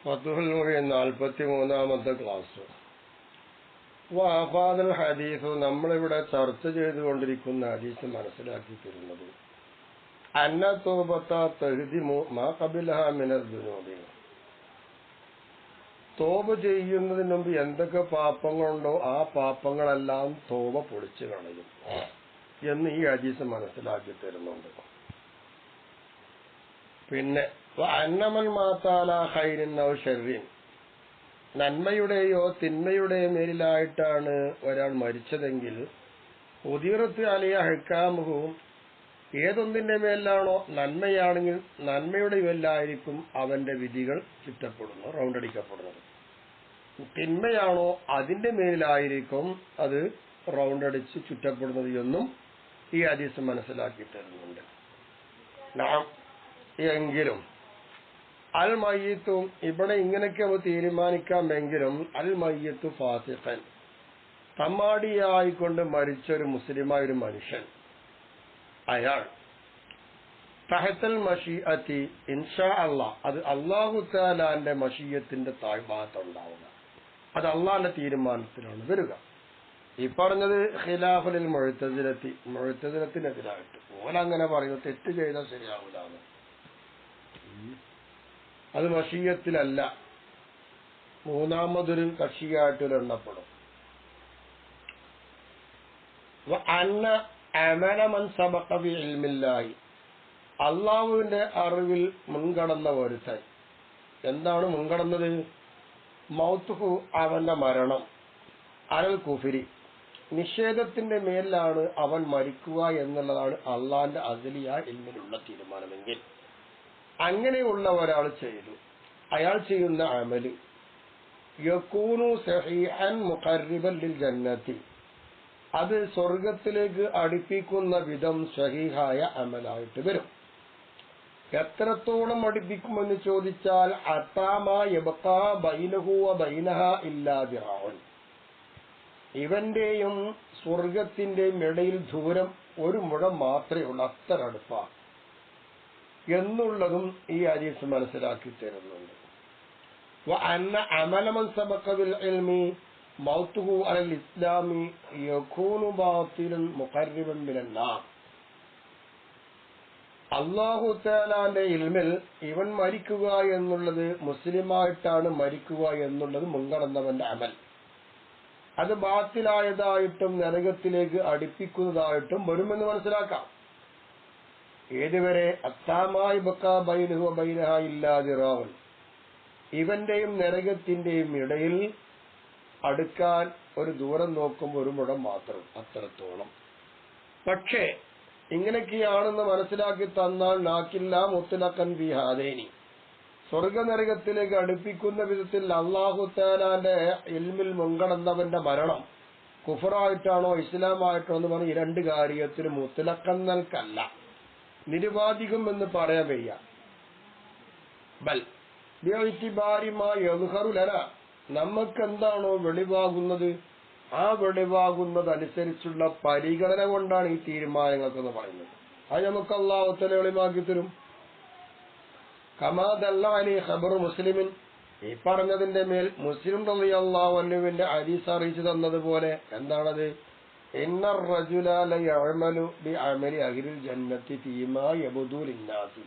ഫത്ഹുൽ Mubeen 43-ാമത്തെ class. വഅഫാദൽ ഹദീസ്, നമ്മളിവിടെ ചർച്ച ചെയ്തുകൊണ്ടിരിക്കുന്ന ഹദീസ് മനസ്സിലാക്കി തരുന്നത് അന്ന തൗബത തഹ്ദിമു മാ ഖബലഹാ മിനൽ ദുനൂബി. തോബ ചെയ്യുന്നതിന് മുമ്പ് എന്തൊക്കെ പാപങ്ങളുണ്ടോ ആ പാപങ്ങളെല്ലാം തോബ പൊളിച്ചു കളയും എന്ന് ഈ ഹദീസ് മനസ്സിലാക്കി തരുന്നുണ്ട്. പിന്നെ അന്നമൻ മാതാല ഖൈരിൻ ഔ ശർരിൻ, നന്മയുടെയോ തിന്മയുടെയോ മേലിലായിട്ടാണ് ഒരാൾ മരിച്ചതെങ്കിൽ ഉദിറത്ത് അലിയ ഹക്കാമുഹു, ഏതൊന്നിന്റെ മേലാണോ നന്മയാണെങ്കിൽ നന്മയുടെ മേലായിരിക്കും അവന്റെ വിധികൾ ചുറ്റപ്പെടുന്നു, റൗണ്ടടിക്കപ്പെടുന്നത്. തിന്മയാണോ അതിന്റെ മേലിലായിരിക്കും അത് റൗണ്ടടിച്ച് ചുറ്റപ്പെടുന്നത് എന്നും ഈ ഹദീസ് മനസ്സിലാക്കി തരുന്നുണ്ട്. എങ്കിലും അൽ മയ്യിത്തും, ഇവിടെ ഇങ്ങനെയൊക്കെ തീരുമാനിക്കാമെങ്കിലും അൽ മയ്യിത്തു ഫാസിഖൻ, തമ്മാടിയായിക്കൊണ്ട് മരിച്ചൊരു മുസ്ലിമായ ഒരു മനുഷ്യൻ, അയാൾ തഹത്തൽ മഷീഅത്തി ഇൻഷാ അല്ലാഹ്, അത് അല്ലാഹു തആലാന്റെ മഷീയത്തിന്റെ താഴ്ഭാഗത്തുണ്ടാവുക, അത് അള്ളാന്റെ തീരുമാനത്തിലാണ് വരിക. ഈ പറഞ്ഞത് ഖിലാഫുൽ മുഅ്തസിലത്തി, മുഅ്തസിലത്തിനെതിരായിട്ട് ഓലങ്ങനെ പറയുന്നു, തെറ്റ് ചെയ്താൽ ശരിയാവില്ല, അത് മഷീയത്തിലല്ല, മൂന്നാമതൊരു കക്ഷിയായിട്ട് എണ്ണപ്പെടും. അന്ന അമല മൻ സബഖ ബി ഇൽമില്ലാഹി, അള്ളാഹുവിന്റെ അറിവിൽ മുൻകടന്ന ഒരുത്തൻ. എന്താണ് മുൻകടന്നത്? മൗത്തുഹു, അവന്റെ മരണം, അലൽ കുഫരി, നിഷേധത്തിന്റെ മേലാണ് അവൻ മരിക്കുക എന്നുള്ളതാണ് അള്ളാന്റെ അസ്ലിയായ ഇൽമിലുള്ള തീരുമാനമെങ്കിൽ അങ്ങനെയുള്ള ഒരാൾ ചെയ്തു, അയാൾ ചെയ്യുന്ന അമല് യകൂനു സഹീഹൻ മുഖർരിബൻ ലിൽ ജന്നത്തി, അത് സ്വർഗത്തിലേക്ക് അടുപ്പിക്കുന്ന വിധം സഹീഹായ അമലായിട്ട് വരും. എത്രത്തോളം അടുപ്പിക്കുമെന്ന് ചോദിച്ചാൽ അത്താമാ യബ്ഖാ ബൈനഹു വ ബൈനഹാ ഇല്ലാ ദിറാഉൻ, ഇവന്റെയും സ്വർഗത്തിന്റെയും ഇടയിൽ ദൂരം ഒരു മുഴം മാത്രമേ ഉള്ളൂ, അത്ര അടുപ്പാണ് എന്നുള്ളതും ഈ ഹദീസ് മനസ്സിലാക്കി തരുന്നുണ്ട്. വഅന്ന അമല മൻ സബഖ ബിൽ ഇൽമി മൗതുഹു അലൽ ഇസ്ലാമി യകൂനു ബാതിലൻ മുഖർരിബൻ മിനന്നാർ, അല്ലാഹു തആലാന്റെ ഇൽമിൽ ഇവൻ മരിക്കുക എന്നുള്ളത്, മുസ്ലിമായിട്ടാണ് മരിക്കുക എന്നുള്ളത് മുൻകടന്നവന്റെ അമൽ, അത് ബാത്തിലായതായിട്ടും നരകത്തിലേക്ക് അടുപ്പിക്കുന്നതായിട്ടും വരുമെന്ന് മനസ്സിലാക്കാം. ഏതുവരെ? അത്താമായി ബക്കാ ബൈനഹു ബൈനഹാ ഇല്ലാ ദിറാഉൻ, ഇവന്റെയും നരകത്തിന്റെയും ഇടയിൽ അടുക്കാൻ ഒരു ദൂരം നോക്കുമ്പോൾ ഒരു മുഴം മാത്രം, അത്രത്തോളം. പക്ഷേ ഇങ്ങനെയൊക്കെയാണെന്ന് മനസ്സിലാക്കി തന്നാൽ നാക്കില്ല മുത്തലഖൻ ബി ഹാദൈനി, സ്വർഗനരകത്തിലേക്ക് അടുപ്പിക്കുന്ന വിധത്തിൽ അല്ലാഹു തആലാന്റെ ഇൽമിൽ മുൻകടന്നവന്റെ മരണം കുഫറായിട്ടാണോ ഇസ്ലാമായിട്ടാണോ എന്ന് പറഞ്ഞ് ഈ രണ്ട് കാര്യത്തിൽ മുത്തലഖൻ നൽകല്ല, നിരുപാധികം എന്ന് പറയാൻ വയ്യ. ബൽ ബിഇതിബാരി മാ യദ്ഹറു ലനാ, നമുക്കെന്താണോ വെളിവാകുന്നത് ആ വെളിവാകുന്നതനുസരിച്ചുള്ള പരിഗണന കൊണ്ടാണ് ഈ തീരുമാനങ്ങൾക്കെന്ന് പറയുന്നത്. അത് നമുക്ക് അല്ലാഹു തആല വെളിവാക്കി തരും. കമാ ദല്ല അലൈ ഖബറു മുസ്ലിമിൻ, ഈ പറഞ്ഞതിന്റെ മേൽ മുസ്ലിം റളിയല്ലാഹു അൻഹുവിന്റെ ഹദീസ് അറിയിച്ചു തന്നതുപോലെ എന്താണത്? ഇന്നർ റജുല ലയഅമലു ബിഅമലി അഹ്ലിൽ ജന്നത്തി ഫീമാ യബ്ദു ലിന്നാസി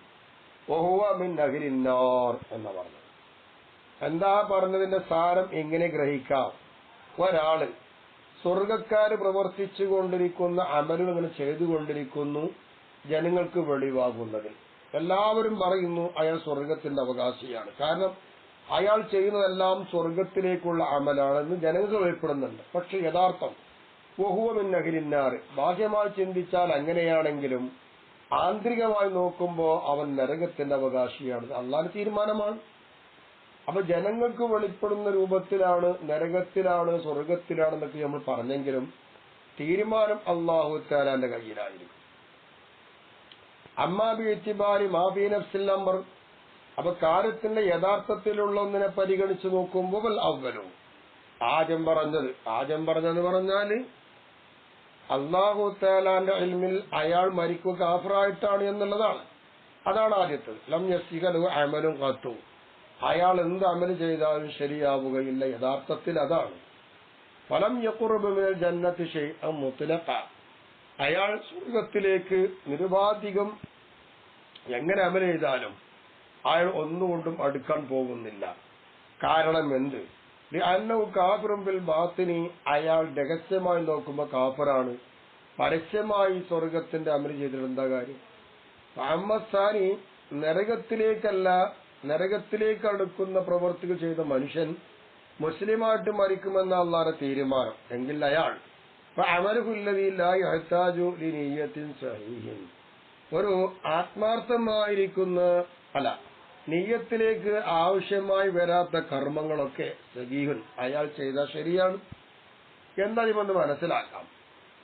വഹുവ മിൻ അഹ്ലിൻ നാർ എന്ന് പറഞ്ഞു. എന്താ പറഞ്ഞതിന്റെ സാരം എങ്ങനെ ഗ്രഹിക്കാം? ഒരാള് സ്വർഗക്കാര് പ്രവർത്തിച്ചു കൊണ്ടിരിക്കുന്ന അമലുകൾ ഇങ്ങനെ ചെയ്തുകൊണ്ടിരിക്കുന്നു, ജനങ്ങൾക്ക് വെളിവാകുന്നതിൽ എല്ലാവരും പറയുന്നു അയാൾ സ്വർഗത്തിന്റെ അവകാശിയാണ്, കാരണം അയാൾ ചെയ്യുന്നതെല്ലാം സ്വർഗത്തിലേക്കുള്ള അമലാണെന്ന് ജനങ്ങൾക്ക് വെളിപ്പെടുന്നുണ്ട്. പക്ഷെ യഥാർത്ഥം വഹുവ മിൻ അഹ്ലിൻ നാർ, ബാഹ്യമായി ചിന്തിച്ചാൽ അങ്ങനെയാണെങ്കിലും ആന്തരികമായി നോക്കുമ്പോൾ അവൻ നരകത്തിന്റെ അവകാശിയാണ്. അള്ളാഹുവിന്റെ തീരുമാനമാണ്. അപ്പൊ ജനങ്ങൾക്ക് വെളിപ്പെടുന്ന രൂപത്തിലാണ് നരകത്തിലാണ് സ്വർഗത്തിലാണെന്നൊക്കെ നമ്മൾ പറഞ്ഞെങ്കിലും തീരുമാനം അല്ലാഹു തആലാന്റെ കയ്യിലായിരിക്കും. അമ്മാ ബിഇതിബാരി മാ ഫീ നഫ്സിൽ അംർ, അപ്പൊ കാര്യത്തിന്റെ യഥാർത്ഥത്തിലുള്ള ഒന്നിനെ പരിഗണിച്ചു നോക്കുമ്പോൾ അവലും ആദ്യം പറഞ്ഞെന്ന് പറഞ്ഞാല് അല്ലാഹു തആലാന്റെ ഇൽമിൽ അയാൾ മരിക്കുക കാഫിറായിട്ടാണ് എന്നുള്ളതാണ്. അതാണ് ആദ്യത്തേത്. ലം യസിഹു അമലുൻ ഖത്തു, അയാൾ എന്ത് അമല് ചെയ്താലും ശരിയാവുകയില്ല. യഥാർത്ഥത്തിൽ അതാണ്. ഫലം യഖ്റുബു മിനൽ ജന്നത്തി ശൈഅൻ മുത്ലഖ, അയാൾ സ്വർഗത്തിലേക്ക് നിരുപാധികം എങ്ങനെ അമല് ചെയ്താലും അയാൾ ഒന്നുകൊണ്ടും അടുക്കാൻ പോകുന്നില്ല. കാരണം എന്ത്? ലിഅന്നഹു കാഫിറുൻ ബിൽ ബാത്തിനി, അയാൾ രഹസ്യമായി നോക്കുമ്പോൾ കാഫിറാണ്. പരസ്യമായി സ്വർഗത്തിന്റെ അമല് ചെയ്തിട്ട് എന്താ കാര്യം? അമ്മസാനി, നരകത്തിലേക്കല്ല, നരകത്തിലേക്ക് അടുക്കുന്ന പ്രവൃത്തികൾ ചെയ്ത മനുഷ്യൻ മുസ്ലിമായിട്ട് മരിക്കുമെന്ന അല്ലാഹുവിന്റെ തീരുമാനം എങ്കിൽ അയാൾ അമലുഹുല്ലദീ ലാ യഹ്താജു ലിനിയ്യത്തിൻ സഹീഹിൻ, ഒരു ആത്മാർത്ഥമായിരിക്കുന്ന നിയ്യത്തിലേക്ക് ആവശ്യമായി വരാത്ത കർമ്മങ്ങളൊക്കെ സഹീഹുൻ, അയാൾ ചെയ്താൽ ശരിയാണ് എന്നതിമൊന്ന് മനസ്സിലാക്കാം.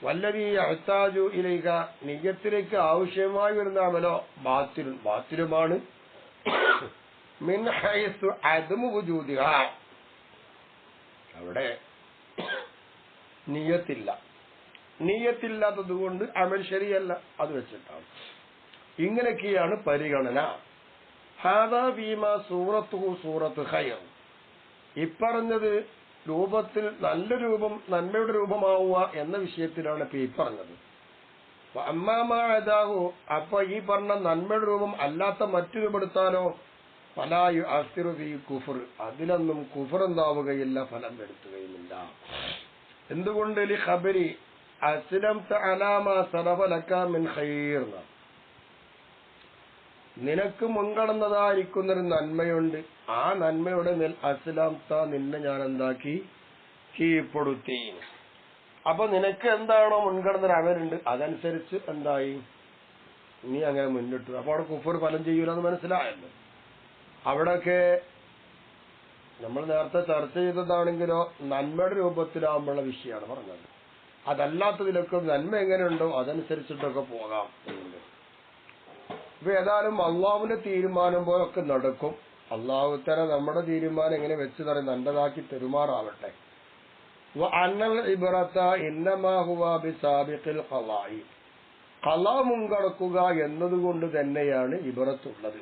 വല്ലദീ യഹ്താജു ഇലൈക, നിയ്യത്തിലേക്ക് ആവശ്യമായി വരുന്ന അമലോ ബാത്തിലുൻ, ബാത്തിലുമാണ്. മിൻ ഹൈസു അദമു വുജൂദിഹാ, അവിടെ നിയ്യത്തില്ല, നിയ്യത്തില്ലാത്തത് കൊണ്ട് അമൽ ശരിയല്ല. അത് വെച്ചിട്ടാണ് ഇങ്ങനെയൊക്കെയാണ് പരിഗണന. ഹാദാ ഫീമാ സൂറത്തുഹു സൂറത്ത് ഖൈർ, ഇപ്പറഞ്ഞത് രൂപത്തിൽ നല്ല രൂപം, നന്മയുടെ രൂപമാവുക എന്ന വിഷയത്തിലാണ് ഇപ്പൊ ഈ പറഞ്ഞത്. അമ്മാമാഹു, അപ്പൊ ഈ പറഞ്ഞ നന്മയുടെ രൂപം അല്ലാത്ത മറ്റു രൂപമെടുത്താലോ ഫലായു അസ്തിറു ഫീ കുഫർ, അതിലൊന്നും കുഫർ എന്താവുകയില്ല, ഫലം വരുത്തുകയുമില്ല. എന്തുകൊണ്ട്? ലി ഖബരി അസ്ലംത അലാ മാ സറഫ ലക മിൻ ഖൈർ, നിനക്ക് മുൻകടന്നതായിരിക്കുന്നൊരു നന്മയുണ്ട്, ആ നന്മയുടെ മേൽ അസ്ലംത, നിന്നെ ഞാൻ എന്താക്കി? കീഴ്പ്പെടുത്തി. അപ്പൊ നിനക്ക് എന്താണോ മുൻകടന്നൊരു അമലുണ്ട് അതനുസരിച്ച് എന്തായി? നീ അങ്ങനെ മുന്നിട്ടു. അപ്പൊ അവിടെ കുഫർ ഫലം ചെയ്യൂലെന്ന് മനസ്സിലായല്ലോ. അവിടെയൊക്കെ നമ്മൾ നേരത്തെ ചർച്ച ചെയ്തതാണെങ്കിലോ നന്മയുടെ രൂപത്തിലാവുമ്പോഴുള്ള വിഷയമാണ് പറഞ്ഞത്. അതല്ലാത്തതിലൊക്കെ നന്മ എങ്ങനെയുണ്ടോ അതനുസരിച്ചിട്ടൊക്കെ പോകാം എന്നുള്ളത്. ഇപ്പൊ ഏതായാലും അള്ളാഹുവിന്റെ തീരുമാനം പോലൊക്കെ നടക്കും. അള്ളാഹു തആല നമ്മുടെ തീരുമാനം എങ്ങനെ വെച്ച് തരും, നല്ലതാക്കി തെരുമാറാവട്ടെ. അന്നൽ ഇബ്റത ഇന്നമാ ഹുവ ബിസാബിഖിൽ ഖളാഇ, ഖളാ മുൻകടക്കുക എന്നതുകൊണ്ട് തന്നെയാണ് ഇബ്റത്തുള്ളത്.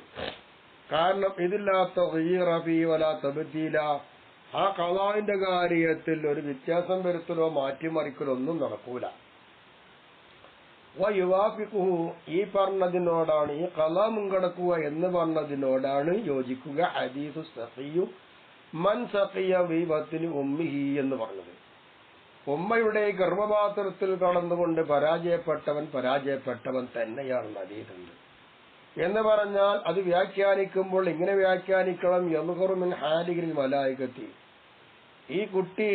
കാരണം ഇതില്ലാത്ത തബ്ദീല, ആ ഖളാഇന്റെ കാര്യത്തിൽ ഒരു വ്യത്യാസം വരുത്തലോ മാറ്റിമറിക്കലോ ഒന്നും നടക്കൂല. വയുവാഫിഖുഹു, ഈ പറഞ്ഞതിനോടാണ്, ഈ ഖളാ മുൻകടക്കുക എന്ന് പറഞ്ഞതിനോടാണ് യോജിക്കുക ഹദീസു സഖിയു മൻ സഖിയ ഫീ ബത്നി ഉമ്മിഹി എന്ന് പറഞ്ഞത്. ഉമ്മയുടെ ഗർഭപാത്രത്തിൽ കടന്നുകൊണ്ട് പരാജയപ്പെട്ടവൻ തന്നെയാണ് ഹദീസുണ്ട് എന്ന് പറഞ്ഞാൽ അത് വ്യാഖ്യാനിക്കുമ്പോൾ ഇങ്ങനെ വ്യാഖ്യാനിക്കണം. യദ്ഹറു മിൻ ഹാലിഹിൽ മലായികത്തി, ഈ കുട്ടി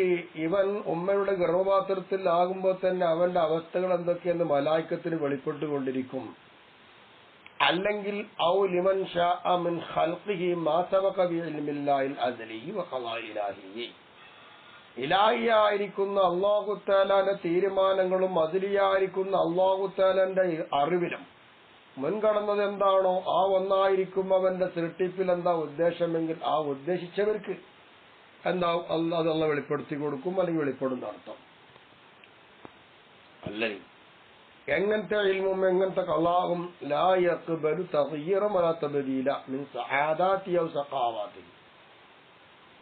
ഇവൻ ഉമ്മയുടെ ഗർഭപാത്രത്തിൽ ആകുമ്പോൾ തന്നെ അവന്റെ അവസ്ഥകൾ എന്തൊക്കെയെന്ന് മലായികത്തിന് വെളിപ്പെട്ടുകൊണ്ടിരിക്കും. അല്ലെങ്കിൽ ഔ ലിമൻ ശാഅ മിൻ ഖൽഖിഹി മാ സബഖ ബിഇൽമില്ലാഹിൽ അസ്ലി വഖളാഇ ഇലാഹി, ഇലാഹിയായിരിക്കുന്ന അല്ലാഹു തആലയുടെ തീരുമാനങ്ങളും അസ്ലിയായിരിക്കുന്ന അല്ലാഹു തആലയുടെ അറിവിലും മുൻകടന്നത് എന്താണോ ആ ഒന്നായിരിക്കും അവന്റെ സൃഷ്ടിപ്പിൽ എന്താ ഉദ്ദേശമെങ്കിൽ ആ ഉദ്ദേശിച്ചവർക്ക് എന്താ അള്ളാഹ് വെളിപ്പെടുത്തി കൊടുക്കും, അല്ലെങ്കിൽ വെളിപ്പെടുന്ന അർത്ഥം. അല്ലെങ്കിൽ എങ്ങനത്തെ ഇൽമും എങ്ങനത്തെ ഖളാഉം ലാ യഖ്ബലു തഗ്യീറ വലാ തബ്ദീല മിൻ സആദാതി ഔ സഖാവാതി,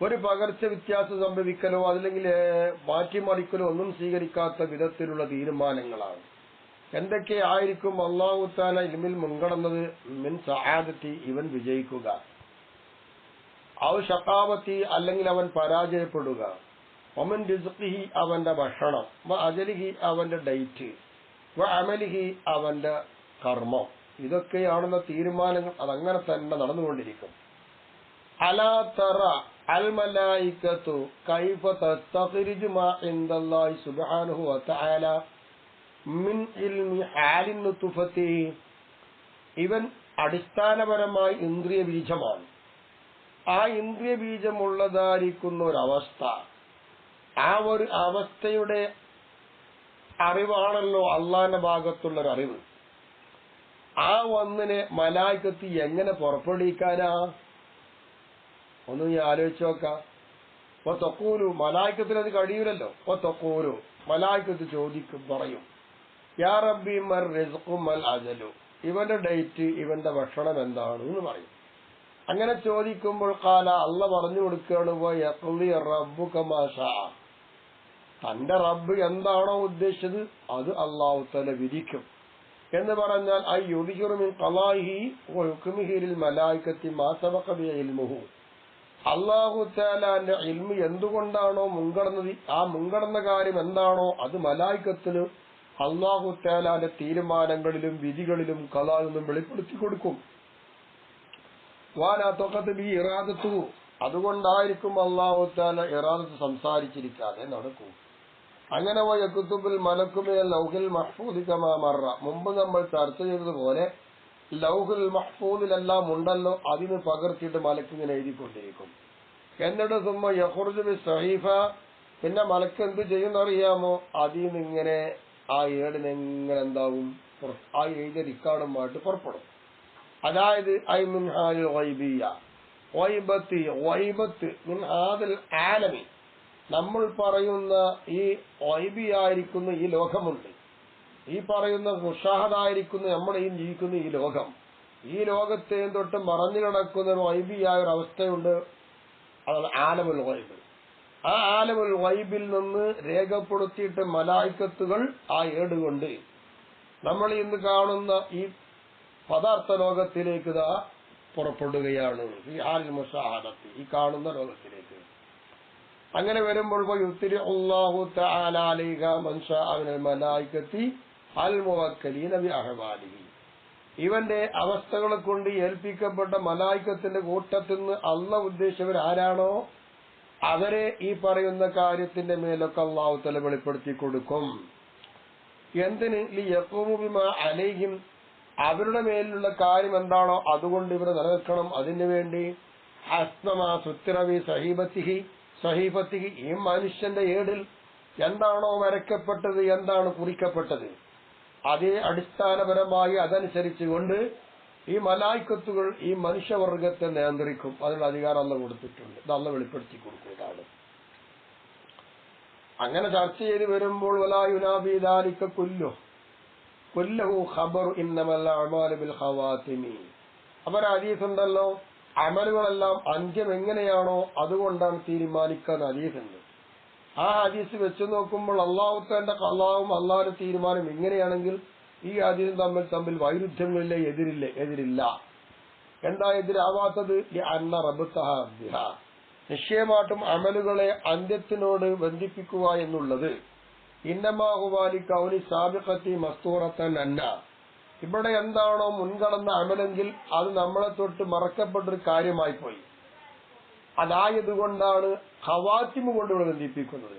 ഒരു പകർച്ച വ്യത്യാസം സംഭവിക്കലോ അല്ലെങ്കിൽ മാറ്റിമറിക്കലോ ഒന്നും സ്വീകരിക്കാത്ത വിധത്തിലുള്ള തീരുമാനങ്ങളാണ്. എന്തൊക്കെ ആയിരിക്കും അല്ലാഹു തആല ഇൽമിൽ മുൻകടന്നത്? മിൻ സആദത്തി, ഇവൻ വിജയിക്കുക, ഔ ശഖാവത്തി, അല്ലെങ്കിൽ അവൻ പരാജയപ്പെടുക, വമിൻ റിസ്ഖിഹി, അവന്റെ ഭക്ഷണം, വ അജലിഹി, അവന്റെ ഡേറ്റ്, വ അമലിഹി, അവന്റെ കർമ്മം. ഇതൊക്കെയാണെന്ന തീരുമാനങ്ങൾ അതങ്ങനെ തന്നെ നടന്നുകൊണ്ടിരിക്കും. അലാ തറ അൽ മലായികത്തു കൈഫ തസ്തഖ്രിജു മാ ഇൻദല്ലാഹി സുബ്ഹാനഹു വ തആല മിൻ ഇൽമി ഹാലിൻ നുത്ഫത്തി, ഇവൻ അടിസ്ഥാനപരമായി ഇന്ദ്രിയ ബീജമാണ്. ആ ഇന്ദ്രിയ ബീജമുള്ളതായിരിക്കുന്ന ഒരവസ്ഥ, ആ ഒരു അവസ്ഥയുടെ അറിവാണല്ലോ അള്ളാന്റെ ഭാഗത്തുള്ളൊരു അറിവ്. ആ ഒന്നിനെ മലായികത്ത് എങ്ങനെ പുറപ്പെടുവിക്കാനാ? ഒന്ന് നീ ആലോചിച്ച് നോക്കാം. അപ്പൊ തൊക്കൂലു, മലായികത്തിന് അത് കഴിയൂലല്ലോ. അപ്പൊ തൊക്കൂലു, മലായികത്ത് ചോദിക്കും, പറയും, യാ റബ്ബി മർ റിസ്ഖു മൽ അജലു, ഇവന്റെ ഡേറ്റ്, ഇവന്റെ ഭക്ഷണം എന്താണ് എന്ന് പറയും. അങ്ങനെ ചോദിക്കുമ്പോൾ ഖാല അള്ള പറഞ്ഞു കൊടുക്കുകയാണ് വയഖ്ളി റബ്ബുക മാ ശാ, തന്റെ റബ്ബ് എന്താണോ ഉദ്ദേശിച്ചത് അത് അല്ലാഹു തആല വിധിക്കും എന്ന് പറഞ്ഞാൽ ഐ യുദ്ഹിറു മിൻ ഖളാഇഹി വ ഹുക്മിഹി ലിൽ മലായികത്തി മാ സബഖ ബി ഇൽമുഹു, അല്ലാഹു തആലാന്റെ ഇൽമു എന്തുകൊണ്ടാണോ മുൻകടന്നത്, ആ മുൻകടന്ന കാര്യം എന്താണോ അത് മലായികത്തിന് അല്ലാഹു തആലാന്റെ തീരുമാനങ്ങളിലും വിധികളിലും ഖളാഇലും വെളിപ്പെടുത്തി കൊടുക്കും. വാലാ തഖത് ബി ഇറാദത്തു, അതുകൊണ്ടായിരിക്കും അല്ലാഹു തആല ഇറാദത്ത് സംസാരിച്ചിരിക്കാതെ നടക്കും. അങ്ങനെ വയകുതുബുൽ മലക്കു മിനൽ ലൗഹിൽ മഹ്ഫൂദി കമാ മറ, മുമ്പ് നമ്മൾ ചർച്ച ചെയ്തതുപോലെ ലൗഹുൽ മഹ്ഫൂദിലെല്ലാം ഉണ്ടല്ലോ, അതിന് പകർത്തിയിട്ട് മലക്ക് ഇങ്ങനെ എഴുതിക്കൊണ്ടിരിക്കും. എന്നിട്ട് സുമ്മ യഖ്റുജു ബി സഹീഫ, പിന്നെ മലക്ക് എന്ത് ചെയ്യുന്നറിയാമോ, അതിൽ നിന്ന് ഇങ്ങനെ ആ ഏടിനെങ്ങനെ എന്താവും, ആ എഴുതിയ റിക്കാർഡുമായിട്ട് പുറപ്പെടും. അതായത് ഐ മിൻ ഹാലിൽ ഗൈബിയ്യ ഗൈബത്ത് മിൻ ഹാദിൽ ആലമി, നമ്മൾ പറയുന്ന ഈ ഗൈബിയായിരിക്കുന്ന ഈ ലോകമുണ്ട്, ഈ പറയുന്ന മുഷാഹദായിരിക്കുന്ന നമ്മുടെ ഈ ജീവിക്കുന്ന ഈ ലോകം, ഈ ലോകത്തെയും തൊട്ട് മറഞ്ഞു കിടക്കുന്ന ഒരു ഗൈബിയായ ഒരു അവസ്ഥയുണ്ട്, അതാണ് ആലമുൽ ഗൈബ്. ആ ആലമുൽ ഗൈബിൽ നിന്ന് രേഖപ്പെടുത്തിയിട്ട് മലായിക്കത്തുകൾ ആ ഏടുകൊണ്ട് നമ്മൾ ഇന്ന് കാണുന്ന ഈ പദാർത്ഥ ലോകത്തിലേക്ക് പുറപ്പെടുകയാണ്. ഈ ഹാലിൽ മുഷാഹദത്ത്, ഈ കാണുന്ന ലോകത്തിലേക്ക്. അങ്ങനെ വരുമ്പോൾ അല്ലാഹു തആല അലൈഹ മൻ ശാഅ മിനൽ മലായികത്തി അൽ മുവക്കലീന ബി അഹ്വാലിഹി, ഇവന്റെ അവസ്ഥകളെ കൊണ്ട് ഏൽപ്പിക്കപ്പെട്ട മലായികത്തിന്റെ കൂട്ടത്തിൽ നിന്ന് അള്ളാഹ് ഉദ്ദേശിച്ചവർ ആരാണോ അവരെ ഈ പറയുന്ന കാര്യത്തിന്റെ മേലൊക്കെ അല്ലാഹു തആല വെളിപ്പെടുത്തി കൊടുക്കും. എന്തിന്? ലിയഖൂമു ബിമാ അലൈഹിം, അവരുടെ മേലുള്ള കാര്യം എന്താണോ അതുകൊണ്ട് ഇവർ നിലനിൽക്കണം. അതിനു വേണ്ടി ഹസ്നമാ സുത്തിറവി സഹീഫത്തിഹി, ഈ മനുഷ്യന്റെ ഏടിൽ എന്താണോ വരയ്ക്കപ്പെട്ടത്, എന്താണ് കുറിക്കപ്പെട്ടത്, അതേ അടിസ്ഥാനപരമായി അതനുസരിച്ചുകൊണ്ട് ഈ മലായിക്കത്തുകൾ ഈ മനുഷ്യവർഗത്തെ നിയന്ത്രിക്കും. അതിനുള്ള അധികാരം അല്ലാഹു കൊടുത്തിട്ടുണ്ട്. ഇത് അല്ലാഹു വെളിപ്പെടുത്തി കൊടുക്കുന്നതാണ്. അങ്ങനെ ചർച്ച ചെയ്ത് വരുമ്പോൾ വലാ യുനാബി ദാലിക കുല്ലഹു ഖബറു ഇന്നമൽ അഅമാലു ബിൽ ഖവാതിമി, അപ്പോൾ ഹദീസ് ഉണ്ടല്ലോ, അമലുകളെല്ലാം അന്ത്യം എങ്ങനെയാണോ അതുകൊണ്ടാണ് തീരുമാനിക്കാൻ ഹദീസുണ്ട്. ആ ഹദീസ് വെച്ച് നോക്കുമ്പോൾ അല്ലാഹുവിന്റെ ഖളാവും അല്ലാഹുവിന്റെ തീരുമാനം ഇങ്ങനെയാണെങ്കിൽ ഈ ഹദീസും തമ്മിൽ വൈരുദ്ധ്യങ്ങളില്ല, എതിരില്ല. എന്താ എതിരാവാത്തത്? അന്ന റബ്ബതഹ ബിഹാ, നിശ്ചയമായിട്ടും അമലുകളെ അന്ത്യത്തിനോട് ബന്ധിപ്പിക്കുക എന്നുള്ളത് ഇന്നമാ ഹുവാലി കൗനി സാബിഖത്തി മസ്തൂറത്തൻ അന്ന, ഇവിടെ എന്താണോ മുൻകടന്ന അമലെങ്കിൽ അത് നമ്മളെ തൊട്ട് മറക്കപ്പെട്ടൊരു കാര്യമായി പോയി. അതായതുകൊണ്ടാണ് ഖവാത്തിമ് കൊണ്ട് ഇവിടെ ബന്ധിപ്പിക്കുന്നത്.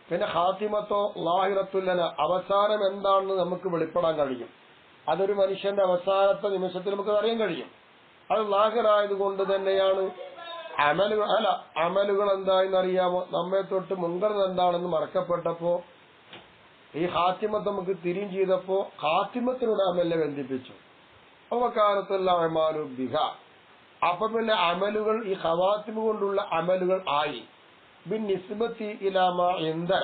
പിന്നെ ഖാത്തിമത്തോ ലാഹിറത്തുല്ലന, അവസാനം എന്താണെന്ന് നമുക്ക് വെളിപ്പെടാൻ കഴിയും. അതൊരു മനുഷ്യന്റെ അവസാനത്തെ നിമിഷത്തിൽ നമുക്ക് അറിയാൻ കഴിയും. അത് ലാഹിറായതുകൊണ്ട് തന്നെയാണ് അമലുകൾ എന്തായെന്നറിയാമോ, നമ്മെ തൊട്ട് മുൻകടന്ന് എന്താണെന്ന് മറക്കപ്പെട്ടപ്പോ ഈ ഖാത്തിമത്ത് നമുക്ക് തിരിയും ചെയ്തപ്പോ ഖാത്തിമത്തിനോട് അമലിനെ ബന്ധിപ്പിച്ചു. അവകാലത്തുള്ള അമാലു ബിഹ, അപ്പൊ പിന്നെ അമലുകൾ ഈ ഖവാത്തിമ കൊണ്ടുള്ള അമലുകൾ ആയി. ബിൻ നിസ്ബത്തി ഇലാമ എന്തര,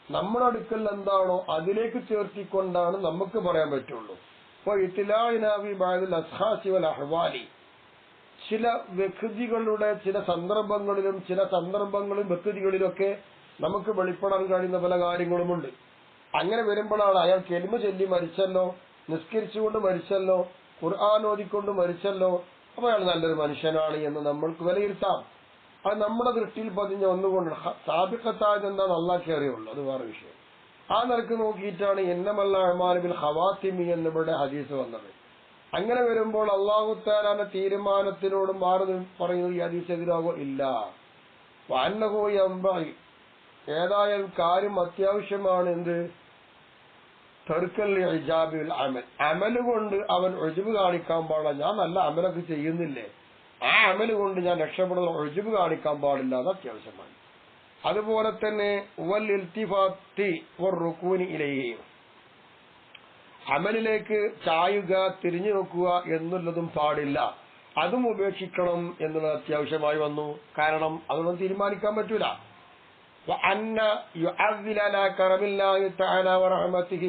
നമ്മുടെ അടുക്കൽ എന്താണോ അതിലേക്ക് ചേർത്തിക്കൊണ്ടാണ് നമുക്ക് പറയാൻ പറ്റുള്ളൂ. അപ്പൊ ഇത്തിലാഇനാവി ബഅദുൽ അസ്ഹാസി വൽ അഹ്വാലി, ചില വ്യക്തികളുടെ ചില സന്ദർഭങ്ങളിലും വ്യക്തികളിലൊക്കെ നമുക്ക് വെളിപ്പെടാൻ കഴിയുന്ന പല കാര്യങ്ങളുമുണ്ട്. അങ്ങനെ വരുമ്പോഴാണ് അയാൾ കെലിമ ചൊല്ലി മരിച്ചല്ലോ, നിസ്കരിച്ചുകൊണ്ട് മരിച്ചല്ലോ, ഖുർആൻ ഓതിക്കൊണ്ട് മരിച്ചല്ലോ, അപ്പൊ അയാൾ നല്ലൊരു മനുഷ്യനാണ് എന്ന് നമ്മൾക്ക് വിലയിരുത്താം. അത് നമ്മുടെ ദൃഷ്ടിയിൽ പതിഞ്ഞ ഒന്നുകൊണ്ട് സാബിഖത്തായത് എന്താണ് അള്ളാഹ്ക്ക് അറിയുള്ളൂ, അത് വേറെ വിഷയം. ആ നിലക്ക് നോക്കിയിട്ടാണ് ഇന്നമൽ അഅ്മാലു ബിൽ ഖവാതിമി എന്നിവിടെ ഹദീസ് വന്നത്. അങ്ങനെ വരുമ്പോൾ അല്ലാഹു തആലയുടെ തീരുമാനത്തിനോട് മാറി പറയുന്നത് ഈ ഹദീസ് എതിരാകോ? ഇല്ല. വഅന്നഹു യംബഗി, ഏതായാലും കാര്യം അത്യാവശ്യമാണ്. എന്ത്? തർക്കൽ ഇജാബിൽ അമൽ, അമല് കൊണ്ട് അവൻ ഉജ്ബ് കാണിക്കാൻ പാടില്ല. ഞാൻ നല്ല അമലൊക്കെ ചെയ്യുന്നില്ലേ, ആ അമല് കൊണ്ട് ഞാൻ രക്ഷപ്പെടുന്ന ഉജ്ബ് കാണിക്കാൻ പാടില്ല, അത് അത്യാവശ്യമാണ്. അതുപോലെ തന്നെ വൽ ഇൽതിഫാത്തി വറുകൂനി ഇലൈഹി, അമലിലേക്ക് ചായുക, തിരിഞ്ഞു നോക്കുക എന്നുള്ളതും പാടില്ല, അതും ഉപേക്ഷിക്കണം എന്നുള്ളത് അത്യാവശ്യമായി വന്നു. കാരണം അതൊന്നും തീരുമാനിക്കാൻ പറ്റൂല. وأن يعذل على كرم الله تعالى ورحمته,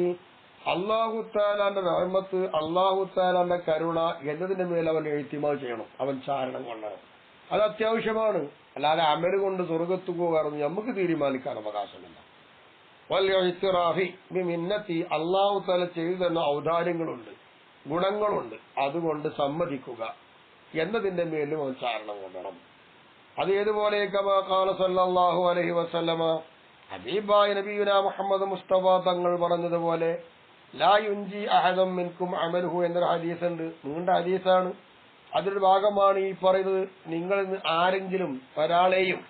അള്ളാഹുത്താലാന്റെ റഹ്മത്ത്, അള്ളാഹുത്താലാന്റെ കരുണ എന്നതിന്റെ മേൽ അവൻ എഴുത്തിമാവ് ചെയ്യണം, അവൻ ചാരണം കൊള്ളണം. അത് അത്യാവശ്യമാണ്. അല്ലാതെ അമല് കൊണ്ട് സ്വർഗത്തു പോകാറൊന്നും നമുക്ക് തീരുമാനിക്കാൻ അവകാശമില്ല. മിന്നത്തി, അള്ളാഹുത്താല ചെയ്തു തന്ന ഔദാര്യങ്ങളുണ്ട്, ഗുണങ്ങളുണ്ട്, അതുകൊണ്ട് സമ്മതിക്കുക എന്നതിന്റെ മേലും അവൻ ചാരണം കൊള്ളണം. അത് ഏതുപോലെ കമാ ഖാല സല്ലല്ലാഹു അലൈഹി വസല്ലമ, ഹബീബായ നബിയുനാ മുഹമ്മദ് മുസ്തഫ തങ്ങൾ പറഞ്ഞതുപോലെ, ലാ യുൻജി അഹദം മിൻകും അമലുഹു എന്നൊരു ഹദീസ് ഉണ്ട്. നീണ്ട ഹദീസാണ്. അതിന്റെ ഭാഗമാണ് ഈ പറയുന്നത്. നിങ്ങളിൽ നിന്ന് ആരെങ്കിലും ഒരാളെയും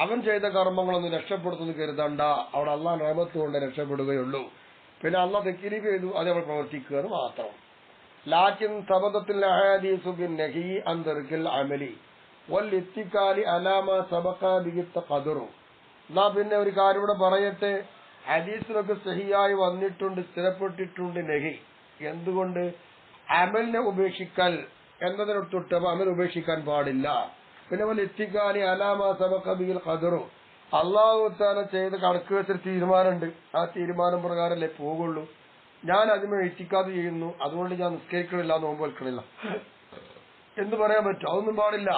അവൻ ചെയ്ത കർമ്മങ്ങളൊന്നും രക്ഷപ്പെടുത്തുന്നു കരുതണ്ട. അവിടെ അള്ളാഹ് റഹ്മത്ത് കൊണ്ട് രക്ഷപ്പെടുകയുള്ളൂ. പിന്നെ അള്ളാഹ് തക്ലീഫ് ചെയ്തു, അത് അവൾ പ്രവർത്തിക്കുക എന്ന് മാത്രം. ലാക്കിൻ സബദത്തിൽ അഹാദീസു ബിന്നഹി അൻ തർക്കിൽ അമലി വൽ ഇത്തിക്കാലി അലാമ സബഖ ബിഹി തഖദറു. എന്നാ പിന്നെ ഒരു കാര്യം ഇവിടെ പറയട്ടെ. ഹദീസിലൊക്കെ സഹിയായി വന്നിട്ടുണ്ട്, സ്ഥിരപ്പെട്ടിട്ടുണ്ട് നഹി. എന്തുകൊണ്ട്? അമലിനെ ഉപേക്ഷിക്കൽ എന്നതിനൊട്ട് അമൽ ഉപേക്ഷിക്കാൻ പാടില്ല. പിന്നെ പോലെ ഇത്തിക്കാലി അലാമ സബഖ ബിഹിൽ ഖദറു, അള്ളാഹു തആല ചെയ്ത് കണക്ക് വെച്ചൊരു തീരുമാനമുണ്ട്. ആ തീരുമാനം പ്രകാരമല്ലേ പോകുള്ളൂ. ഞാൻ അതിന് ഇത്തിക്കാതെ ചെയ്യുന്നു, അതുകൊണ്ട് ഞാൻ നിസ്കരിക്കണില്ല, നോമ്പ് വെക്കണില്ല എന്ന് പറയാൻ പറ്റും? അതൊന്നും പാടില്ല.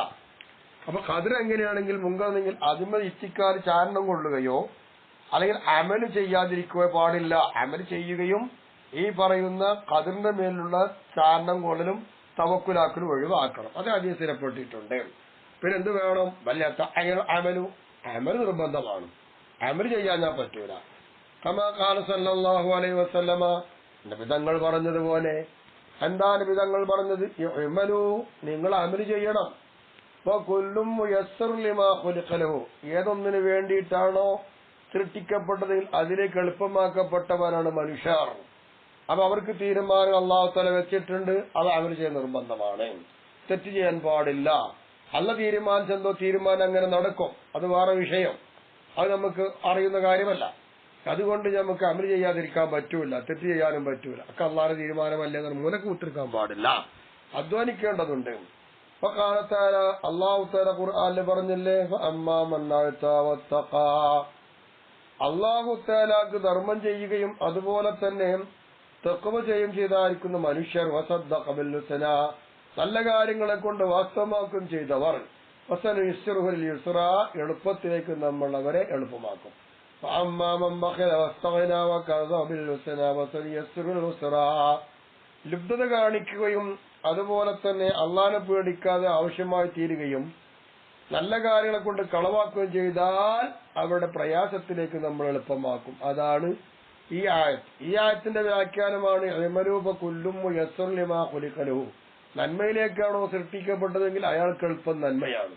അപ്പൊ ഖദർ എങ്ങനെയാണെങ്കിൽ മുൻകണമെങ്കിൽ അതിന്മേ ഇത്തിക്കാല് ചാരണം കൊള്ളുകയോ അല്ലെങ്കിൽ അമല് ചെയ്യാതിരിക്കുകയോ പാടില്ല. അമല് ചെയ്യുകയും ഈ പറയുന്ന ഖദറിന്റെ മേലുള്ള ചാരണം കൊള്ളലും തവക്കുലാക്കലും ഒഴിവാക്കണം. അത് ആദ്യം സ്ഥിരപ്പെട്ടിട്ടുണ്ട്. പിന്നെ എന്ത് വേണം? അമലു, അമൽ നിർബന്ധമാണ്. അമൽ ചെയ്യാൻ ഞാൻ പറ്റൂല. കമാ ഖാല സല്ലല്ലാഹു അലൈഹി വസല്ലമ, നബിതങ്ങൾ പറഞ്ഞതുപോലെ. എന്താ നബിതങ്ങൾ പറഞ്ഞത്? ഇഅ്മലു, നിങ്ങൾ അമൽ ചെയ്യണം. വകുല്ലും മുയസ്സറുൻ ലിമാ ഖുലിഖ ലഹു, ഏതൊന്നിനു വേണ്ടിയിട്ടാണോ സൃഷ്ടിക്കപ്പെട്ടതെങ്കിൽ അതിലേക്ക് എളുപ്പമാക്കപ്പെട്ടവരാണ് മനുഷ്യർ. അപ്പൊ അവർക്ക് തീരുമാനം അല്ലാഹു തആല വെച്ചിട്ടുണ്ട്, അത് അമൽ ചെയ്യാൻ നിർബന്ധമാണ്. തെറ്റ് ചെയ്യാൻ പാടില്ല. അല്ല തീരുമാനിച്ചെന്തോ തീരുമാനം അങ്ങനെ നടക്കും, അത് വേറെ വിഷയം. അത് നമുക്ക് അറിയുന്ന കാര്യമല്ല. അതുകൊണ്ട് നമുക്ക് അമൽ ചെയ്യാതിരിക്കാൻ പറ്റൂല, തെറ്റ് ചെയ്യാനും പറ്റൂല. ഒക്കെ അള്ളാഹുവിന്റെ തീരുമാനമല്ലേ എന്ന് മൂലക്ക് ഉത്തരിക്കാൻ പാടില്ല, അധ്വാനിക്കേണ്ടതുണ്ട്. അപ്പൊ കാലത്താല അള്ളാഹു തആല ഖുർആനിൽ പറഞ്ഞില്ലേ, അമ്മാ മൻ അഅതാ വത്തഖാ, അള്ളാഹു തആലക്ക് ധർമ്മം ചെയ്യുകയും അതുപോലെ തന്നെ തഖ്വ ചെയ്യുകയും ചെയ്തായിരിക്കുന്ന മനുഷ്യർ, വസദ്ദഖ ബിൽ ഹുസ്നാ, നല്ല കാര്യങ്ങളെ കൊണ്ട് വാസ്തവമാക്കുകയും ചെയ്തവർ, വസനുയസ്സിറുഹു ലിൽ യുസ്റാ, എളുപ്പത്തിലേക്ക് നമ്മൾ അവരെ എളുപ്പമാക്കും. ഫഅമ്മാ മൻ ബഖില വസ്തഗ്നാ വകദബ ബിൽ ഹുസ്നാ വസനുയസ്സിറുഹു ലിൽ യുസ്റാ, ലുബ്ധത കാണിക്കുകയും അതുപോലെ തന്നെ അള്ളാഹനെ പേടിക്കാതെ ആവശ്യമായി തീരുകയും നല്ല കാര്യങ്ങളെ കൊണ്ട് കളവാക്കുകയും ചെയ്താൽ അവരുടെ പ്രയാസത്തിലേക്ക് നമ്മൾ എളുപ്പമാക്കും. അതാണ് ഈ ആയത്ത്. ഈ ആയത്തിന്റെ വ്യാഖ്യാനമാണ് ഇഅ്മലൂ ഫകുല്ലും മുയസ്സറുൻ ലിമാ ഖുലിഖ ലഹു. നന്മയിലേക്കാണോ സൃഷ്ടിക്കപ്പെട്ടതെങ്കിൽ അയാൾക്ക് എളുപ്പം നന്മയാണ്,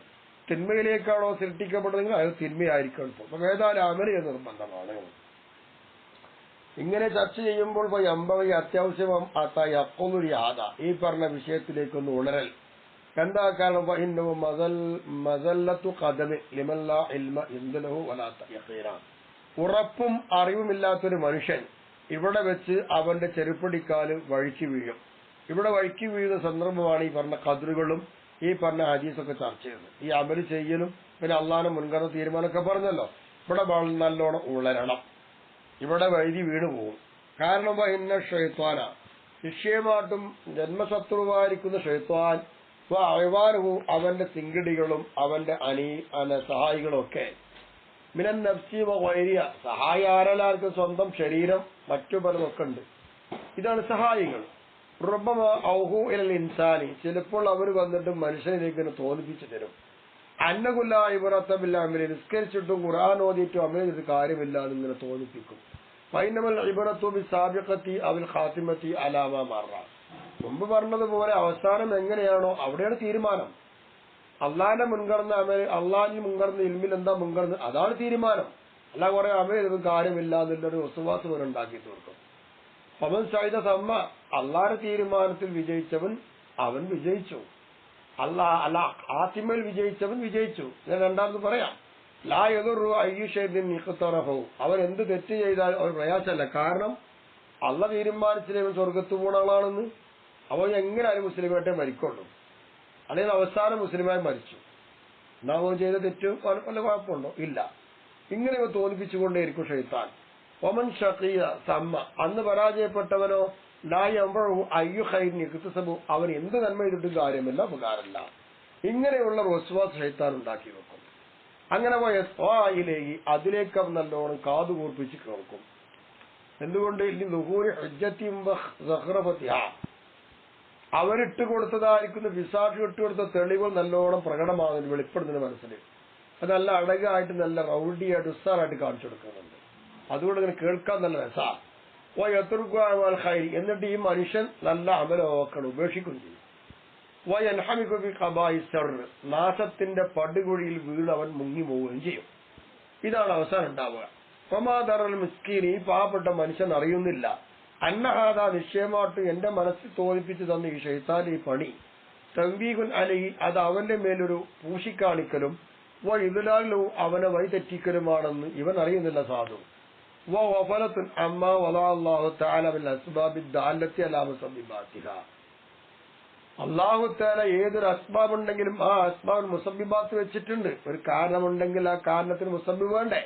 തിന്മയിലേക്കാണോ സൃഷ്ടിക്കപ്പെട്ടതെങ്കിൽ അയാൾ തിന്മയായിരിക്കും എളുപ്പം. അപ്പൊ ഏതായാലും അമൽ നിർബന്ധമാണ്. ഇങ്ങനെ ചർച്ച ചെയ്യുമ്പോൾ അത്യാവശ്യം ഈ പറഞ്ഞ വിഷയത്തിലേക്കൊന്ന് ഉണരൽ. എന്താ കാരണം? ഉറപ്പും അറിവുമില്ലാത്തൊരു മനുഷ്യൻ ഇവിടെ വെച്ച് അവന്റെ ചെരുപ്പടിക്കാല് വഴിക്ക് വീഴും. ഇവിടെ വഴിക്ക് വീഴുന്ന സന്ദർഭമാണ് ഈ പറഞ്ഞ ഖദ്റുകളും ഈ പറഞ്ഞ ഹദീസൊക്കെ ചർച്ച ചെയ്യുന്നത്. ഈ അമല് ചെയ്യലും പിന്നെ അള്ളാഹുവിന്റെ മുൻഗണന തീരുമാനമൊക്കെ പറഞ്ഞല്ലോ. ഇവിടെ നല്ലോണം ഉളരണം, ഇവിടെ വഴുതി വീണ് പോകും. കാരണം ഇന്ന ഷൈത്വാന, നിശ്ചയമായിട്ടും ജന്മശത്രുവായിരിക്കുന്ന ഷൈത്വാൻ, അയവാനുവും അവന്റെ സിംഗടികളും അവന്റെ സഹായികളും ഒക്കെ മിനൻ നഫ്സി വൈരിയ, സഹായി ആരെല്ലാവർക്കും സ്വന്തം ശരീരം മറ്റു പലതൊക്കെ ഉണ്ട്. ഇതാണ് സഹായികൾ. റുബ്ബമ ഔഹു ഇലൽ ഇൻസാനി, ചിലപ്പോൾ അവർ വന്നിട്ട് മനുഷ്യനിലേക്ക് തോന്നിപ്പിച്ചു തരും. അന്നകുല്ല ഇബ്റത്തബിൽ അമലി, നിസ്കരിച്ചിട്ടും ഖുർആൻ ഓതിയിട്ടും അമൽ ചെയ്തിട്ട് കാര്യമില്ല എന്നിങ്ങനെ തോന്നിപ്പിക്കും. ഫൈനമൽ ഇബ്റത്തു ബിസാബിഖത്തി അവിൽ ഖാതിമത്തി അലാ മാ മറ, മുമ്പ് പറഞ്ഞതുപോലെ അവസാനം എങ്ങനെയാണോ അവിടെയാണ് തീരുമാനം. അള്ളാഹിന്റെ മുൻഗണന അമൽ, അള്ളാഹിന് മുൻഗണന ഇൽമിൽ എന്താ മുൻഗണന, അതാണ് തീരുമാനം. അല്ല കുറെ അമൽ ചെയ്തിട്ടും കാര്യമില്ല എന്നുള്ളൊരു വസ്തുവാസം ഉണ്ടാക്കി തീർക്കും. അവൻ സൈത സമ്മ, അള്ളാഹിന്റെ തീരുമാനത്തിൽ വിജയിച്ചവൻ അവൻ വിജയിച്ചു, ആത്തിമയിൽ വിജയിച്ചവൻ വിജയിച്ചു. ഞാൻ രണ്ടാമത് പറയാം, ലാ യദുറു അയ്യു ഷൈഇൻ ഇഖ്തറഹു, അവൻ എന്ത് തെറ്റ് ചെയ്താലും അവർ പ്രയാസമല്ല. കാരണം അള്ളാഹ് തീരുമാനിച്ചില്ലേ സ്വർഗത്ത് പോണ ആളാണെന്ന്. അവൻ എങ്ങനെയാലും മുസ്ലിമായിട്ടേ മരിക്കുള്ളൂ, അല്ലെങ്കിൽ അവസാനം മുസ്ലിമായി മരിച്ചു. എന്നാ അവൻ ചെയ്ത തെറ്റ് വല്ല കുഴപ്പമുണ്ടോ? ഇല്ല. ഇങ്ങനെ തോന്നിപ്പിച്ചുകൊണ്ടേയിരിക്കും ഷൈത്താൻ. ഒമൻ ഷഖിയ സമ്മ അന്ന് പരാജയപ്പെട്ടവനോ ലായമ്പഴു അയ്യു ഖൈരിനി കിത്തുസബു അവൻ എന്ത് നന്മ ചെയ്തിട്ടും കാര്യമില്ല, ഉപകാരമില്ല. ഇങ്ങനെയുള്ള വസ്വാസ് ശൈത്താൻ ഉണ്ടാക്കി വെക്കും. അങ്ങനെ പോയ സ്വായിലേക്ക് അതിലേക്ക് അവൻ നല്ലോണം കാതുകൂർപ്പിച്ച് കേൾക്കും. എന്തുകൊണ്ട്? ഇനി നുഹൂരി ഹജ്ജത്തിയും അവരിട്ട് കൊടുത്തതായിരിക്കുന്ന വിസാഖ് ഇട്ടുകൊടുത്ത തെളിവുകൾ നല്ലോണം പ്രകടമാകുന്നു, വെളിപ്പെടുന്നതിന് മനസ്സിൽ. അത് നല്ല അടകായിട്ട് നല്ല റൗഡിയായിട്ട് ഉസ്താറായിട്ട് കാണിച്ചു കൊടുക്കുന്നുണ്ട്. അതുകൊണ്ട് ഇങ്ങനെ കേൾക്കാൻ നല്ല രസാ. ഓ എത്തുർക്കുവാൽ ഖൈരി എന്നിട്ട് ഈ മനുഷ്യൻ നല്ല അമലോക്കണം ഉപേക്ഷിക്കുകയും ചെയ്യും. വയൻഹമിഖുബി ഖബായി ശർ നാശത്തിന്റെ പടുകുഴിയിൽ വീണ് അവൻ മുങ്ങി പോവുകയും ചെയ്യും. ഇതാണ് അവസാനം ഉണ്ടാവുക. ഫമാദറൽ മിസ്കീൻ ഈ പാവപ്പെട്ട മനുഷ്യൻ അറിയുന്നില്ല അന്നഹാദ നിശ്ചയമായിട്ട് എന്റെ മനസ്സിൽ തോന്നിപ്പിച്ചു തന്ന ഈ ഷൈത്താൻ ഈ പണി തൻവീഹുൻ അലൈഹി അത് അവന്റെ മേലൊരു പൂശിക്കാണിക്കലും വ ഇദ്ലാലു അവനെ വഴിതെറ്റിക്കലുമാണെന്ന് ഇവൻ അറിയുന്നില്ല സാധു. വഫലത്തുൻ അമ്മാ വലല്ലാഹു തആല ബിൽ അസ്ബാബി ദാലത്തി അലാ മുസബ്ബിബാതിഹ അല്ലാഹു തആല ഏതൊരു അസ്ബാബ് ഉണ്ടെങ്കിലും ആ അസ്ബാബ് മുസബ്ബിബാത്ത് വെച്ചിട്ടുണ്ട്. ഒരു കാരണമുണ്ടെങ്കിൽ ആ കാരണത്തിന് മുസബ്ബിബ് വേണ്ടേ?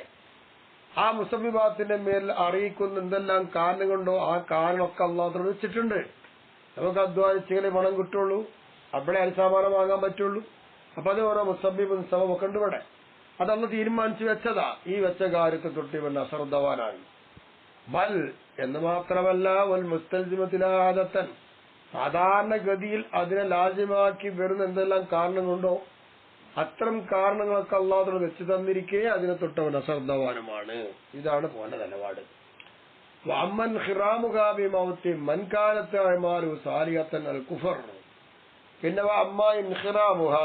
ആ മുസബ്ബിബാത്തിന്റെ മേൽ അറിയിക്കുന്ന എന്തെല്ലാം കാരണം കൊണ്ടോ ആ കാരണമൊക്കെ അള്ളാഹു വെച്ചിട്ടുണ്ട്. നമുക്ക് അധ്വാനിച്ചാലേ പണം കിട്ടുള്ളൂ, അവിടെ അരിസാമാനം വാങ്ങാൻ പറ്റുള്ളൂ. അപ്പൊ അത് ഓരോ മുസബ്ബിബും സബബൊക്കെ ഉണ്ട് ഇവിടെ. അതന്ന് തീരുമാനിച്ചു വെച്ചതാ. ഈ വെച്ച കാര്യത്തെ തൊട്ട് ഇവൻ അശ്രദ്ധവാനായി. ബൽ എന്ന് മാത്രമല്ല വൽ മുസ്തൽസിമത്തിലാദത്തൻ സാധാരണഗതിയിൽ അതിനെ ലാജ്യമാക്കി വരുന്ന എന്തെല്ലാം കാരണങ്ങളുണ്ടോ അത്തരം കാരണങ്ങളൊക്കെ അള്ളാഹു വെച്ച് തന്നിരിക്കെ അതിനെ തൊട്ടവൻ അശ്രദ്ധവാനുമാണ്. ഇതാണ് പോലെ നിലപാട്. അമ്മൻ ഹിറാമുഖാബി മൗത്തി മൻകാലത്തെ അമാരു സാലിഹത്തൻ അൽ കുഫർ പിന്നെ അമ്മ ഇൻഹിറാമുഹ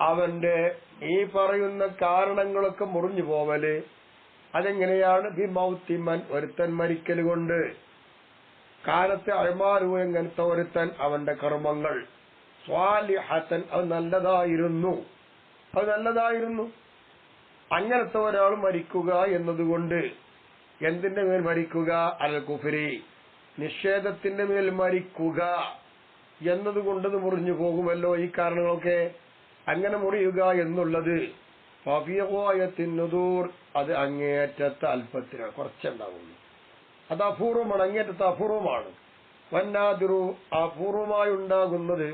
അവന്റെ ഈ പറയുന്ന കാരണങ്ങളൊക്കെ മുറിഞ്ഞു പോവല് അതെങ്ങനെയാണ്? ബി മൗത്തിമൻ ഒരുത്തൻ മരിക്കൽ കൊണ്ട് കാലത്തെ അഴമാരു എങ്ങനത്തെ ഒരുത്തൻ അവന്റെ കർമ്മങ്ങൾ സ്വാലിഹത്തൻ അത് നല്ലതായിരുന്നു അങ്ങനത്തെ ഒരാൾ മരിക്കുക എന്നതുകൊണ്ട് എന്തിന്റെ മേൽ മരിക്കുക? അൽ കുഫരി നിഷേധത്തിന്റെ മേൽ മരിക്കുക എന്നതുകൊണ്ടത് മുറിഞ്ഞു പോകുമല്ലോ ഈ കാരണങ്ങളൊക്കെ. അങ്ങനെ മുറിയുക എന്നുള്ളത് ഫഫീഖായത്തിനുദൂർ അത് അങ്ങേറ്റത്തെ അല്പത്തിനാണ്, കുറച്ചുണ്ടാവുന്നു. അത് അപൂർവമാണ്, അങ്ങേറ്റത്തെ അപൂർവമാണ്. വന്നാദിറു അപൂർവമായി ഉണ്ടാകുന്നത്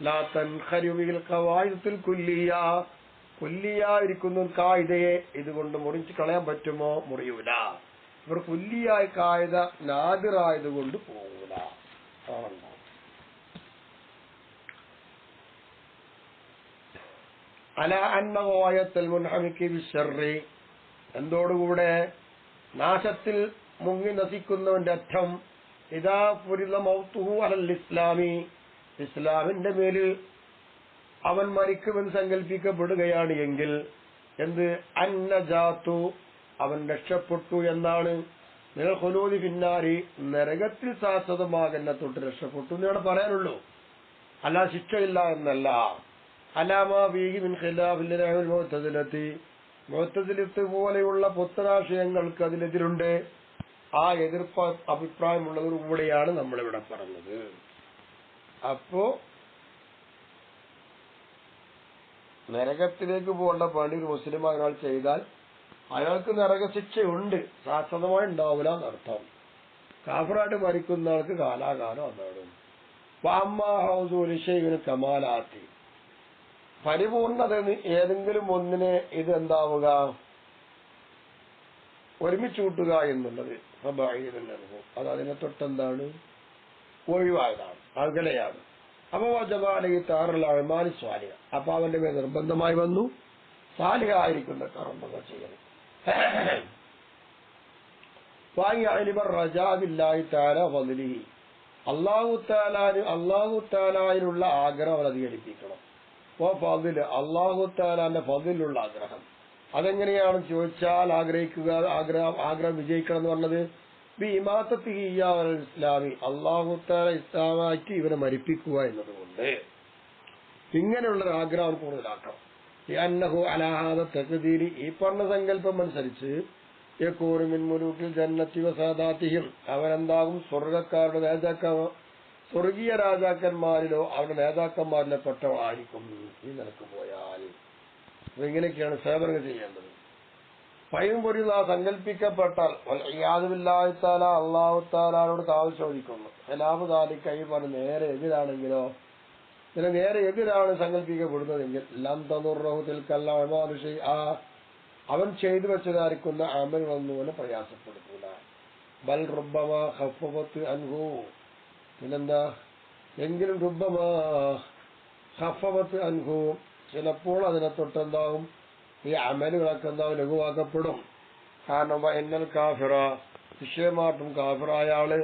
ലാ തൻഖരിബിൽ ഖവായിദത്തുൽ കുല്ലിയ കുല്ലിയായിരിക്കുന്ന കായിദയെ ഇതുകൊണ്ട് മുറിച്ച് കളയാൻ പറ്റുമോ? മുറിയൂല. ഇവർ കുല്ലിയായ കായിദ നാദിറായതുകൊണ്ട് പോകൂല. അല അന്ന ഗായത്തുൽ മുൻഹമികി ബിശ്ശർരി എന്തോടുകൂടെ നാശത്തിൽ മുങ്ങി നശിക്കുന്നവന്റെ അറ്റം ഇദാ ഫുരിദ മൗതുഹു അലൽ ഇസ്ലാമി ഇസ്ലാമിന്റെ മേലിൽ അവൻ മരിക്കുമെന്ന് സങ്കല്പിക്കപ്പെടുകയാണ് എങ്കിൽ എന്ത് അന്നജാത്തു അവൻ രക്ഷപ്പെട്ടു എന്നാണ്. നിങ്ങൾ ഖുലൂദി ഫിന്നാരി നരകത്തിൽ ശാശ്വതമാകുന്ന തൊട്ട് രക്ഷപ്പെട്ടു എന്നവിടെ പറയാനുള്ളൂ, അല്ല ശിക്ഷയില്ല എന്നല്ല. അലാമ വീഹി മിൻ ഖിലാഫിൽ മുഅ്തസിലത്തി മുഅ്തസിലത്ത് പോലെയുള്ള പുത്തനാശയങ്ങൾക്ക് അതിനെതിരുണ്ട്. ആ എതിർപ്പ് അഭിപ്രായമുള്ളതോടുകൂടെയാണ് നമ്മളിവിടെ പറഞ്ഞത്. അപ്പോ നരകത്തിലേക്ക് പോകേണ്ട പണി ഒരു മുസ്ലിം ഒരാൾ ചെയ്താൽ അയാൾക്ക് നരകശിക്ഷയുണ്ട്, ശാശ്വതമായി ഉണ്ടാവില്ല എന്നർത്ഥം. കാഫറായിട്ട് മരിക്കുന്ന ആൾക്ക് കാലാകാലം അതാണ്. വാമ്മാഹൗസുലിഷൈന് കമാലാത്തി പരിപൂർണത ഏതെങ്കിലും ഒന്നിനെ ഇത് എന്താവുക ഒരുമിച്ച് കൂട്ടുക എന്നുള്ളത് അത് അതിനെ തൊട്ടെന്താണ് ഒഴിവായതാണ്, അകലെയാണ്. അപ്പൊ വജബാലി താറുള്ള അഴമാനി സ്വാലിഹ അപ്പൊ അവന്റെ മേൽ നിർബന്ധമായി വന്നു സാലിഹായിരിക്കുന്ന കർമ്മങ്ങൾ ചെയ്യണം. വാങ്ങി അലിബർ റജാബില്ലാഹി തആല ഫളിഹി അല്ലാഹു തആലയിലുള്ള ആഗ്രഹം അവൻ അധികരിപ്പിക്കണം. അല്ലാഹു തആലാന്റെ ഫളിലുള്ള ആഗ്രഹം അതെങ്ങനെയാണ് ചോദിച്ചാൽ ആഗ്രഹം വിജയിക്കണം എന്ന് പറഞ്ഞത് ബിഇമാതത്തിഹി ഇയ്യാഹു ഇസ്ലാമി അല്ലാഹു തആല ഇസ്ലാമാക്കി ഇവരെ മരിപ്പിക്കുക എന്നതുകൊണ്ട് ഇങ്ങനെയുള്ള ആഗ്രഹം കൂടുതലാക്കണം. അന്നഹു അലാ ഹാദ തഖ്ദീരി ഈ പറഞ്ഞ സങ്കല്പം അനുസരിച്ച് യകൂനു മിൻ മുലൂക്കിൽ ജന്നത്തി വസാദാതിഹിം അവരെന്താകും സ്വർഗ്ഗക്കാരുടെ സ്വർഗീയ രാജാക്കന്മാരിലോ അവരുടെ നേതാക്കന്മാരിലോ പെട്ടവളായിരിക്കും ഈ നിലക്ക് പോയാൽ. അപ്പൊ ഇങ്ങനെയൊക്കെയാണ് സേവനം ചെയ്യേണ്ടത്. ഫൈൻ പൊരിത സങ്കല്പിക്കപ്പെട്ടാൽ യാതുമില്ലാത്താല അള്ളാഹു താലാനോട് കാവൽ ചോദിക്കുന്നു. ഖിലാഫു ദാലിക ഈ പറഞ്ഞ നേരെ എതിരാണെങ്കിലോ, ഇതിന് നേരെ എതിരാണ് സങ്കല്പിക്കപ്പെടുന്നതെങ്കിൽ ലം തദുറഹു തിൽക്കൽ അഅ്മാലു ശൈഅ, അവൻ ചെയ്തു വെച്ചതായിരിക്കുന്ന അമലുകളൊന്നും അവനെ പ്രയാസപ്പെടുത്തൂല. ബൽ റുബ്ബമാ ഖഫഫത് അൻഹു, പിന്നെന്താ, എങ്കിലും റുബ്ബമാ ഖഫഫത് അൻഹു, ചിലപ്പോൾ അതിനെ തൊട്ടെന്താവും ഈ അമലുകളൊക്കെ എന്താവും ലഘുവാക്കപ്പെടും. കാരണം എന്നൽ കാഫിറ, നിശ്ചയമായിട്ടും കാഫിറായ ആള്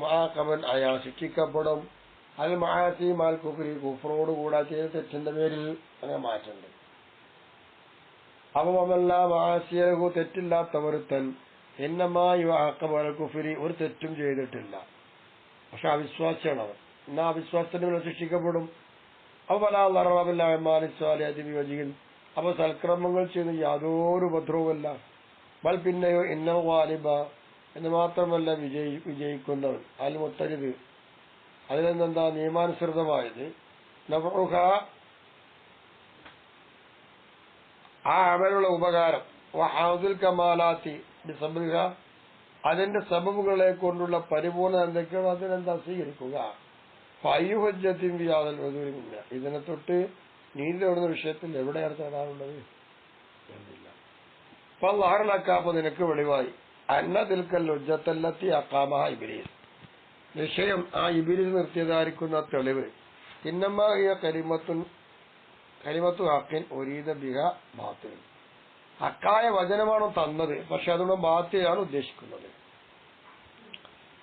മുആഖബൻ, അയാൾ ശിക്ഷിക്കപ്പെടും. അൽ മആസി മാൽ കുഫ്രി, കുഫ്രോട് കൂടാ ചെയ്ത തെറ്റിന്റെ പേരിൽ അങ്ങനെ മാറ്റുണ്ട്. അവമല്ല മആസിയഹു, തെറ്റില്ലാത്ത ഒരുത്തൻ എന്നമായി യുഅഖബൽ കുഫ്രി, ഒരു തെറ്റും ചെയ്തിട്ടില്ല പക്ഷെ അവിശ്വാസിയാണ് അവൻ, എന്നാ അവിശ്വാസത്തിന്റെ പേരിൽ ശിക്ഷിക്കപ്പെടും. അവലാഹുബിൻ, അപ്പൊ സൽക്രമങ്ങൾ ചെയ്ത് യാതൊരു ഉപദ്രവമല്ല. ബൽ പിന്നെയോ ഇന്ന വാലിബ, എന്ന് മാത്രമല്ല വിജയിക്കുന്നവൻ, അൽ മുത്തരിദ്, അതിലെന്താ നിയമാനുസൃതമായത്, നഫഉഹ, ആ അമലുള്ള ഉപകാരം, വഹദുൽ കമാലാത്തി ബിസബ്രിഹ, അതിന്റെ സബബുകളെ കൊണ്ടുള്ള പരിപൂർണ എന്തൊക്കെയാണ് അതിനെന്താ സ്വീകരിക്കുക. ഫയ്യുഹജ്ജത്തിൻ ബിയാദൽ വദൂരില്ല, ഇതിനെ തൊട്ട് നീതി തേടുന്ന വിഷയത്തിൽ എവിടെയാണ് തേടാറുള്ളത് എന്നില്ല. അപ്പൊ അല്ലാഹുലക്കാപ്പ് നിനക്ക് വെളിവായി അന്ന തിൽക്കൽ ഉജ്ജത്തല്ലത്തി അഖാമഹ ഇബ്ലീസ്, വിഷയം ആ ഇബ്ലീസ് നിർത്തിയതായിരിക്കുന്ന തെളിവ് ഇന്നമായ കലിമത്തു ഹഖിൻ ഉരീദ ബിഹ ബാത്തിൽ, ഹക്കായ വചനമാണ് തന്നത്, പക്ഷെ അതുകൊണ്ട് ബാത്തിലാണ് ഉദ്ദേശിക്കുന്നത്.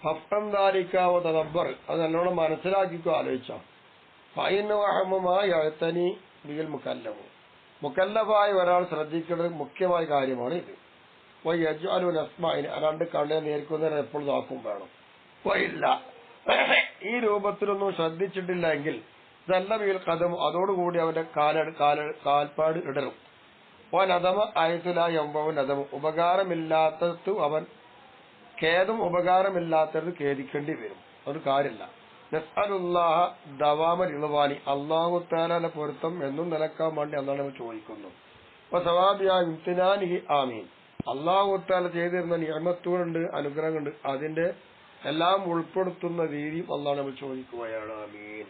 ഫഫ്ഹം ദാലിക വതദബ്ബർ, അത് നല്ലോണം മനസ്സിലാക്കിക്കോ, ആലോചിച്ചോ. ഫഇന്നു അഹമ്മുമായി യഅ്തനി ബിൽ മുകല്ലഫ്, മുകല്ലഫായ ഒരാൾ ശ്രദ്ധിക്കേണ്ട മുഖ്യമായ കാര്യമാണ് ഇത്. വയജ്അലു നസ്മഇൻ, രണ്ട് കണ്ണിനെ നേർക്കുന്നതിന് എപ്പോഴും നോക്കും വേണം. വയില്ല, ഈ രൂപത്തിലൊന്നും ശ്രദ്ധിച്ചിട്ടില്ല എങ്കിൽ നല്ല ബിൽ ഖദം, അതോടുകൂടി അവന്റെ കാൽപ്പാട് ഇടരും. നദമ അയത്തുല യംബവൻ നദമ, ഉപകാരമില്ലാത്തത് അവൻ ഖേദം, ഉപകാരമില്ലാത്തത് ഖേദിക്കേണ്ടി വരും, അത് കാര്യമില്ല. നസ്അലുല്ലാഹ ദവാമ റിളവാനി, അല്ലാഹു തആലയുടെ പൊരുത്തം എന്നും നിലക്കാൻ വേണ്ടി അല്ലാഹു നമ്മൾ ചോദിക്കുന്നു. അപ്പൊ സവാബിയ ഇംതിനാനിഹി ആമീൻ, അല്ലാഹു തആല ചെയ്തിരുന്ന നിഅമത്തുകളുണ്ട്, അനുഗ്രഹങ്ങളുണ്ട്, അതിന്റെ എല്ലാം ഉൾപ്പെടുത്തുന്ന രീതിയും അല്ലാഹു നമ്മൾ ചോദിക്കുകയാണ്. ആമീൻ.